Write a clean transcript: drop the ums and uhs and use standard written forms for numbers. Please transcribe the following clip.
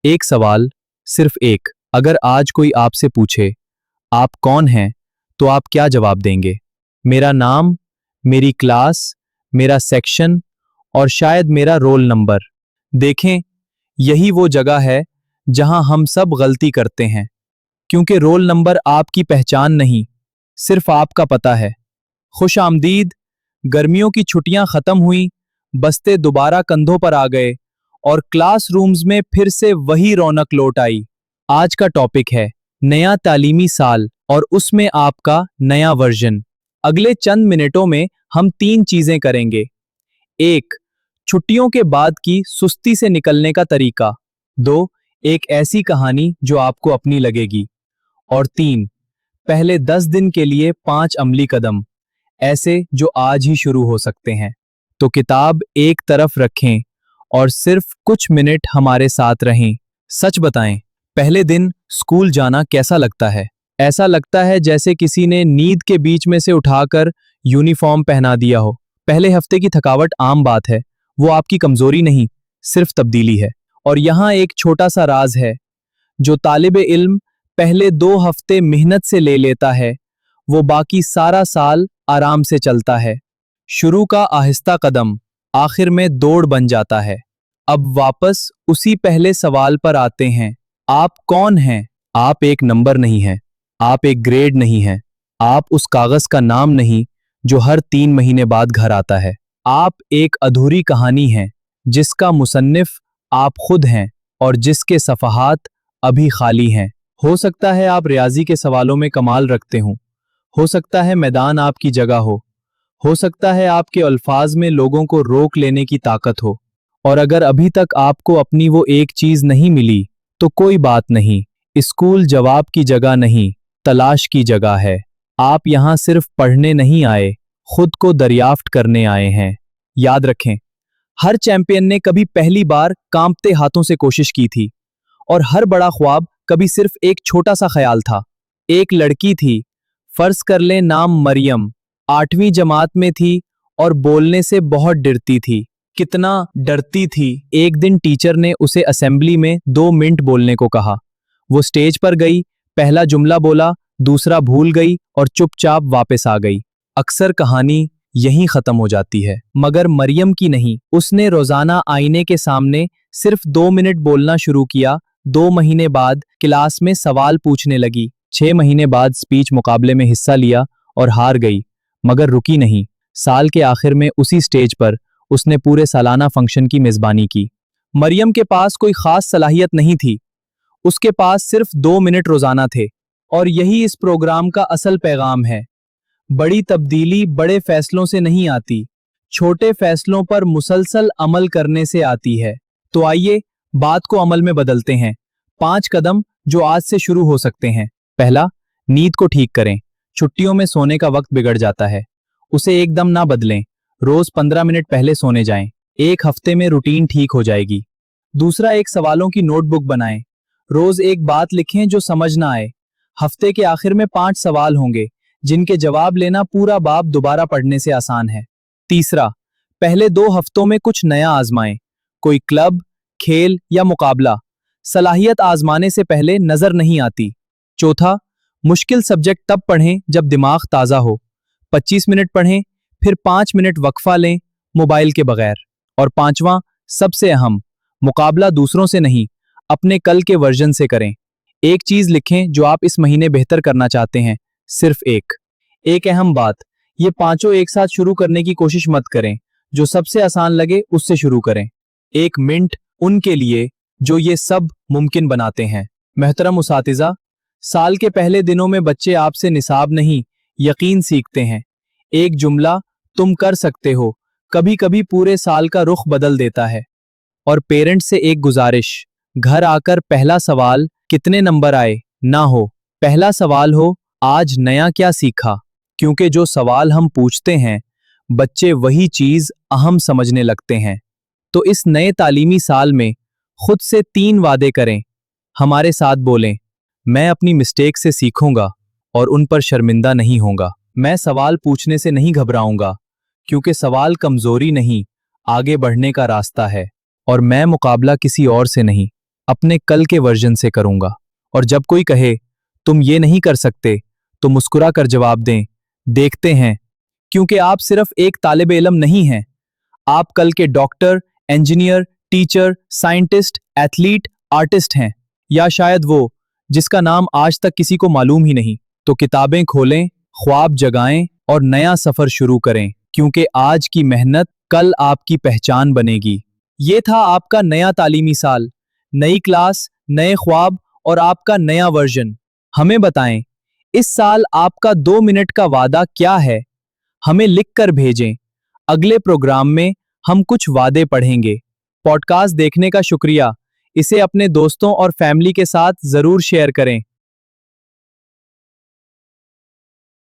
एक सवाल, सिर्फ एक। अगर आज कोई आपसे पूछे, आप कौन हैं, तो आप क्या जवाब देंगे? मेरा नाम, मेरी क्लास, मेरा सेक्शन और शायद मेरा रोल नंबर। देखें, यही वो जगह है जहां हम सब गलती करते हैं, क्योंकि रोल नंबर आपकी पहचान नहीं, सिर्फ आपका पता है। खुश आमदीद। गर्मियों की छुट्टियां खत्म हुई, बस्ते दोबारा कंधों पर आ गए और क्लासरूम्स में फिर से वही रौनक लौट आई। आज का टॉपिक है नया तालीमी साल और उसमें आपका नया वर्जन। अगले चंद मिनटों में हम 3 चीजें करेंगे। 1. छुट्टियों के बाद की सुस्ती से निकलने का तरीका। 2. एक ऐसी कहानी जो आपको अपनी लगेगी। और 3. पहले 10 दिन के लिए 5 अमली कदम, ऐसे जो आज ही शुरू हो सकते हैं। तो किताब एक तरफ रखें और सिर्फ कुछ मिनट हमारे साथ रहें। सच बताएं, पहले दिन स्कूल जाना कैसा लगता है? ऐसा लगता है जैसे किसी ने नींद के बीच में से उठाकर यूनिफॉर्म पहना दिया हो। पहले हफ्ते की थकावट आम बात है, वो आपकी कमजोरी नहीं, सिर्फ तब्दीली है। और यहाँ एक छोटा सा राज है, जो तालिबे इल्म पहले 2 हफ्ते मेहनत से ले लेता है, वो बाकी सारा साल आराम से चलता है। शुरू का आहिस्ता कदम आखिर में दौड़ बन जाता है। अब वापस उसी पहले सवाल पर आते हैं। आप कौन हैं? आप एक नंबर नहीं हैं, आप एक ग्रेड नहीं हैं, आप उस कागज का नाम नहीं जो हर 3 महीने बाद घर आता है। आप एक अधूरी कहानी हैं, जिसका मुसन्निफ आप खुद हैं और जिसके सफ़हात अभी खाली हैं। हो सकता है आप रियाजी के सवालों में कमाल रखते हो सकता है मैदान आपकी जगह हो सकता है आपके अल्फाज में लोगों को रोक लेने की ताकत हो। और अगर अभी तक आपको अपनी वो एक चीज नहीं मिली, तो कोई बात नहीं। स्कूल जवाब की जगह नहीं, तलाश की जगह है। आप यहाँ सिर्फ पढ़ने नहीं आए, खुद को दरियाफ्त करने आए हैं। याद रखें, हर चैंपियन ने कभी पहली बार कांपते हाथों से कोशिश की थी, और हर बड़ा ख्वाब कभी सिर्फ एक छोटा सा ख्याल था। एक लड़की थी, फर्ज कर लें नाम मरियम, 8वीं जमात में थी और बोलने से बहुत डरती थी। कितना डरती थी! एक दिन टीचर ने उसे असेंबली में 2 मिनट बोलने को कहा। वो स्टेज पर गई, पहला जुमला बोला, दूसरा भूल गई और चुपचाप वापस आ गई। अक्सर कहानी यहीं खत्म हो जाती है, मगर मरियम की नहीं। उसने रोजाना आईने के सामने सिर्फ 2 मिनट बोलना शुरू किया। 2 महीने बाद क्लास में सवाल पूछने लगी। 6 महीने बाद स्पीच मुकाबले में हिस्सा लिया और हार गई, मगर रुकी नहीं। साल के आखिर में उसी स्टेज पर उसने पूरे सालाना फंक्शन की मेजबानी की। मरियम के पास कोई खास सलाहियत नहीं थी, उसके पास सिर्फ 2 मिनट रोजाना थे। और यही इस प्रोग्राम का असल पैगाम है। बड़ी तब्दीली बड़े फैसलों से नहीं आती, छोटे फैसलों पर मुसलसल अमल करने से आती है। तो आइए बात को अमल में बदलते हैं। 5 कदम जो आज से शुरू हो सकते हैं। पहला, नींद को ठीक करें। छुट्टियों में सोने का वक्त बिगड़ जाता है, उसे एकदम ना बदलें। रोज 15 मिनट पहले सोने जाएं, 1 हफ्ते में रूटीन ठीक हो जाएगी। दूसरा, एक सवालों की नोटबुक बनाएं। रोज एक बात लिखें जो समझ ना आए। हफ्ते के आखिर में 5 सवाल होंगे, जिनके जवाब लेना पूरा बाब दोबारा पढ़ने से आसान है। तीसरा, पहले 2 हफ्तों में कुछ नया आजमाएं, कोई क्लब, खेल या मुकाबला। सलाहियत आजमाने से पहले नजर नहीं आती। चौथा, मुश्किल सब्जेक्ट तब पढ़ें जब दिमाग ताजा हो। 25 मिनट पढ़ें, फिर 5 मिनट वक्फा लें, मोबाइल के बगैर। और 5वां, सबसे अहम, मुकाबला दूसरों से नहीं, अपने कल के वर्जन से करें। एक चीज लिखें जो आप इस महीने बेहतर करना चाहते हैं, सिर्फ एक अहम बात, ये 5 एक साथ शुरू करने की कोशिश मत करें। जो सबसे आसान लगे उससे शुरू करें। 1 मिनट उनके लिए जो ये सब मुमकिन बनाते हैं। मोहतरम उसातिज़ा, साल के पहले दिनों में बच्चे आपसे निसाब नहीं, यकीन सीखते हैं। एक जुमला, तुम कर सकते हो, कभी कभी पूरे साल का रुख बदल देता है। और पेरेंट्स से एक गुजारिश, घर आकर पहला सवाल कितने नंबर आए ना हो, पहला सवाल हो आज नया क्या सीखा। क्योंकि जो सवाल हम पूछते हैं, बच्चे वही चीज अहम समझने लगते हैं। तो इस नए तालीमी साल में खुद से 3 वादे करें। हमारे साथ बोलें, मैं अपनी मिस्टेक से सीखूंगा और उन पर शर्मिंदा नहीं होऊंगा। मैं सवाल पूछने से नहीं घबराऊंगा, क्योंकि सवाल कमजोरी नहीं, आगे बढ़ने का रास्ता है। और मैं मुकाबला किसी और से नहीं, अपने कल के वर्जन से करूंगा। और जब कोई कहे तुम ये नहीं कर सकते, तो मुस्कुरा कर जवाब दें, देखते हैं। क्योंकि आप सिर्फ एक तालिब इल्म नहीं हैं, आप कल के doctor, engineer, teacher, scientist, athlete, artist हैं, या शायद वो जिसका नाम आज तक किसी को मालूम ही नहीं। तो किताबें खोलें, ख्वाब जगाएं और नया सफर शुरू करें, क्योंकि आज की मेहनत कल आपकी पहचान बनेगी। ये था आपका नया तालीमी साल, नई क्लास, नए ख्वाब और आपका नया वर्जन। हमें बताएं, इस साल आपका 2 मिनट का वादा क्या है? हमें लिख कर भेजें। अगले प्रोग्राम में हम कुछ वादे पढ़ेंगे। पॉडकास्ट देखने का शुक्रिया। इसे अपने दोस्तों और फैमिली के साथ जरूर शेयर करें।